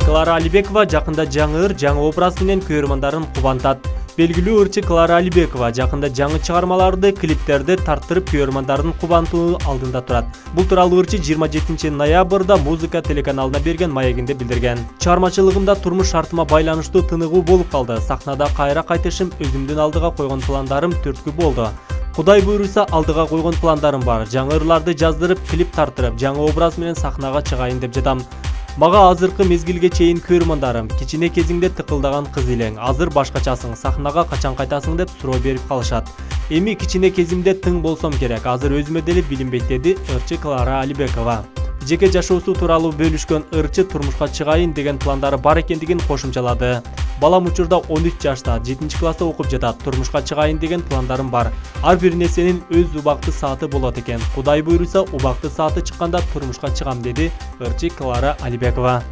Клара Алибекова жакында жаңы ыр, жаңы образ менен көрөрмандарын кубантат. Белгилүү ырчы Клара Алибекова жакында жаңы чыгармаларды, клиптерди тарттырып көрөрмандарын кубантуу алдында турат. Бул тууралуу ырчы 27 ноябрда музыка телеканалына берген маегинде билдирген. Чыгармачылыгымда турмуш шартыма байланыштуу тыныгуу болуп калды. Сахнада кайра кайтышым, өзүмдүн алдыга койгон пландарым төрткү болду. Кудай буйруса алдыга койгон пландарым бар. Жаңы ырларды жаздырып, клип тартырып, жаңы образ менен сахнага чыгайын деп жатам. Мага азыркы мезгилге чейин көрөрмандарым кичине кезиңде тыкылдаган кыз элең, азыр башкачасың, сахнага качан кайтасың деп суроо берип калышат. Эми кичине кезимде тың болсом керек, азыр өзүмө деле билинбейт, деди ырчы Клара Алибекова. Жеке жашоосу тууралуу бөлүшкөн ырчы турмушка чыгайын деген пландары бар экендигин кошумчалады. Балам учурда 13 жашта, 7-класста окуп жатат. Турмушка чыгайын деген пландарым бар. Ар бир нерсенин өз убакты сааты болот экен. Кудай буйруса, убакты сааты чыкканда турмушка чыгам, деди ырчы Клара Алибекова.